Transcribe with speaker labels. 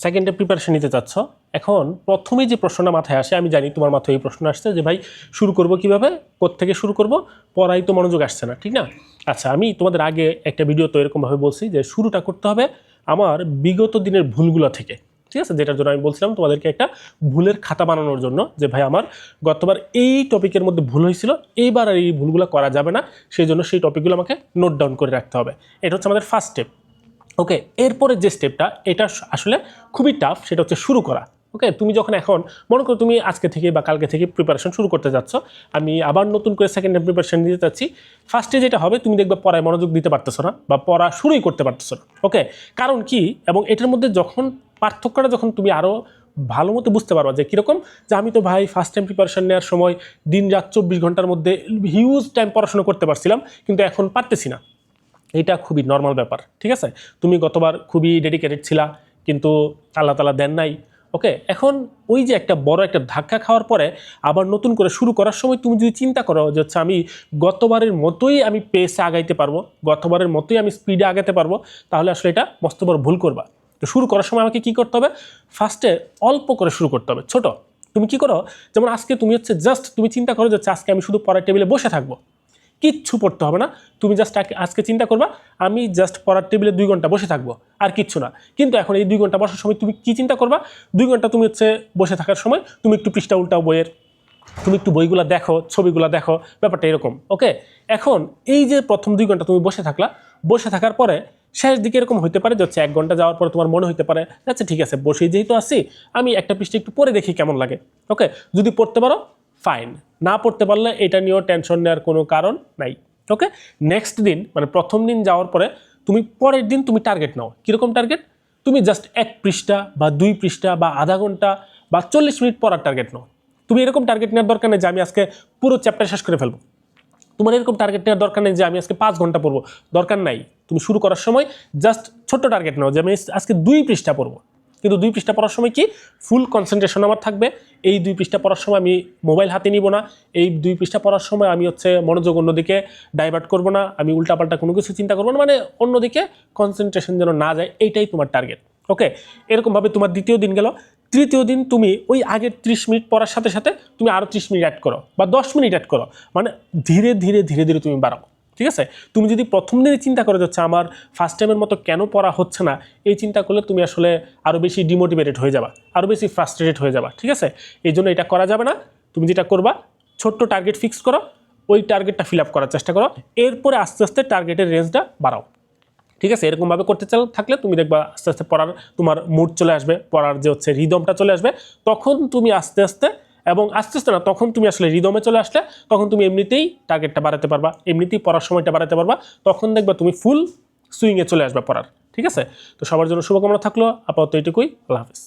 Speaker 1: সেকেন্ডে প্রিপারেশন নিতে চাচ্ছ, এখন প্রথমেই যে প্রশ্নটা মাথায় আসে, আমি জানি তোমার মাথায় এই প্রশ্ন আসছে যে ভাই শুরু করব কিভাবে, কোত্থেকে শুরু করব, পড়াই তো মনোযোগ আসছে না, ঠিক না? আচ্ছা, আমি তোমাদের আগে একটা ভিডিও তো এরকমভাবে বলছি যে শুরুটা করতে হবে আমার বিগত দিনের ভুলগুলো থেকে, ঠিক আছে? যেটার জন্য আমি বলছিলাম তোমাদেরকে একটা ভুলের খাতা বানানোর জন্য, যে ভাই আমার গতবার এই টপিকের মধ্যে ভুল হয়েছিল, এইবার আর এই ভুলগুলো করা যাবে না, সেই জন্য সেই টপিকগুলো আমাকে নোট ডাউন করে রাখতে হবে। এটা হচ্ছে আমাদের ফার্স্ট স্টেপ। ওকে, এরপরে যে স্টেপটা, এটা আসলে খুবই টাফ, সেটা হচ্ছে শুরু করা। ওকে, তুমি যখন এখন মনে করো তুমি আজকে থেকে বা কালকে থেকে প্রিপারেশন শুরু করতে যাচ্ছ, আমি আবার নতুন করে সেকেন্ড টাইম প্রিপারেশন নিতে চাচ্ছি, ফার্স্টে যেটা হবে তুমি দেখবে পড়ায় মনোযোগ দিতে পারতেছো না বা পড়া শুরুই করতে পারতেছো না। ওকে, কারণ কি, এবং এটার মধ্যে যখন পার্থক্যটা যখন তুমি আরও ভালো মতো বুঝতে পারবা যে কীরকম, যে আমি তো ভাই ফার্স্ট টাইম প্রিপারেশন নেওয়ার সময় দিন রাত 24 ঘন্টার মধ্যে হিউজ টাইম পড়াশোনা করতে পারছিলাম, কিন্তু এখন পারতেছি না। এটা খুবই নর্মাল ব্যাপার, ঠিক আছে? তুমি গতবার খুবই ডেডিকেটেড ছিলা, কিন্তু আল্লাহ তাআলা দেন নাই। ওকে, এখন ওই যে একটা বড় একটা ধাক্কা খাওয়ার পরে আবার নতুন করে শুরু করার সময় তুমি যদি চিন্তা করো যে হচ্ছে আমি গতবারের মতোই আমি পেসে আগাইতে পারবো, গতবারের মতোই আমি স্পিডে আগাতে পারবো, তাহলে আসলে এটা মস্ত বড় ভুল করবা। তো শুরু করার সময় আমাকে কী করতে হবে? ফার্স্টে অল্প করে শুরু করতে হবে, ছোট। তুমি কি করো, যেমন আজকে তুমি হচ্ছে জাস্ট তুমি চিন্তা করো যে আজকে আমি শুধু পড়ার টেবিলে বসে থাকবো, কিচ্ছু পড়তে হবে না। তুমি জাস্ট আজকে চিন্তা করবা আমি জাস্ট পড়ার টেবিলে 2 ঘন্টা বসে থাকবো, আর কিচ্ছু না। কিন্তু এখন এই 2 ঘন্টা বসার সময় তুমি কি চিন্তা করবা? 2 ঘন্টা তুমি হচ্ছে বসে থাকার সময় তুমি একটু পৃষ্ঠা উল্টাও বইয়ের, তুমি একটু বইগুলো দেখো, ছবিগুলো দেখো, ব্যাপারটা এরকম। ওকে, এখন এই যে প্রথম 2 ঘন্টা তুমি বসে থাকলা, বসে থাকার পরে শেষ দিকে এরকম হতে পারে যে হচ্ছে 1 ঘন্টা যাওয়ার পরে তোমার মনে হতে পারে আচ্ছা ঠিক আছে, বসে যেহেতু আসি আমি একটা পৃষ্ঠা একটু পড়ে দেখি কেমন লাগে। ওকে, যদি পড়তে পারো ফাইন, না পড়তে পারলে এটা নিয়েও টেনশন নেওয়ার কোনো কারণ নাই। ওকে, নেক্সট দিন মানে প্রথম দিন যাওয়ার পরে তুমি পরের দিন তুমি টার্গেট নাও। কীরকম টার্গেট? তুমি জাস্ট 1 পৃষ্ঠা বা 2 পৃষ্ঠা বা আধা ঘন্টা বা 40 মিনিট পড়ার টার্গেট নাও। তুমি এরকম টার্গেট নেওয়ার দরকার নেই যে আমি আজকে পুরো চ্যাপ্টার শেষ করে ফেলবো। তোমার এরকম টার্গেট নেওয়ার দরকার নেই যে আমি আজকে 5 ঘন্টা পড়বো, দরকার নাই। তুমি শুরু করার সময় জাস্ট ছোট্ট টার্গেট নাও যে আমি আজকে 2 পৃষ্ঠা পড়বো, কিন্তু 2 পৃষ্ঠা পড়ার সময় কি ফুল কনসেন্ট্রেশন আমার থাকবে। এই 2 পৃষ্ঠা পড়ার সময় আমি মোবাইল হাতে নিব না, এই 2 পৃষ্ঠা পড়ার সময় আমি হচ্ছে মনোযোগ অন্যদিকে ডাইভার্ট করব না, আমি উল্টাপাল্টা কোনো কিছু চিন্তা করবো না, মানে অন্যদিকে কনসেন্ট্রেশন যেন না যায়, এইটাই তোমার টার্গেট। ওকে, এরকমভাবে তোমার দ্বিতীয় দিন গেল। তৃতীয় দিন তুমি ওই আগের 30 মিনিট পড়ার সাথে সাথে তুমি আরও 30 মিনিট অ্যাড করো বা 10 মিনিট অ্যাড করো, মানে ধীরে ধীরে ধীরে ধীরে তুমি বাড়াও, ঠিক আছে? তুমি যদি প্রথম দিনে চিন্তা করে যাচ্ছে আমার ফার্স্ট টাইমের মতো কেন পড়া হচ্ছে না, এই চিন্তা করলে তুমি আসলে আরও বেশি ডিমোটিভেটেড হয়ে যাবা, আরও বেশি ফ্রাস্ট্রেটেড হয়ে যাবা, ঠিক আছে? এই জন্য এটা করা যাবে না। তুমি যেটা করবা, ছোট্ট টার্গেট ফিক্স করো, ওই টার্গেটটা ফিল আপ করার চেষ্টা করো, এরপরে আস্তে আস্তে টার্গেটের রেঞ্জটা বাড়াও, ঠিক আছে? এরকমভাবে করতে থাকলে তুমি দেখবা আস্তে আস্তে পড়ার তোমার মুড চলে আসবে, পড়ার যে হচ্ছে রিদমটা চলে আসবে, তখন তুমি আস্তে আস্তে এবং আস্তে আস্তে না, তখন তুমি আসলে রিদমে চলে আসলে তখন তুমি এমনিতেই টার্গেটটা বাড়াতে পারবা, এমনিতেই পড়ার সময়টা বাড়াতে পারবা, তখন দেখবা তুমি ফুল সুইংয়ে চলে আসবে পড়ার, ঠিক আছে? তো সবার জন্য শুভকামনা থাকলো, আপাতত এইটুকুই, আল্লাহ হাফেজ।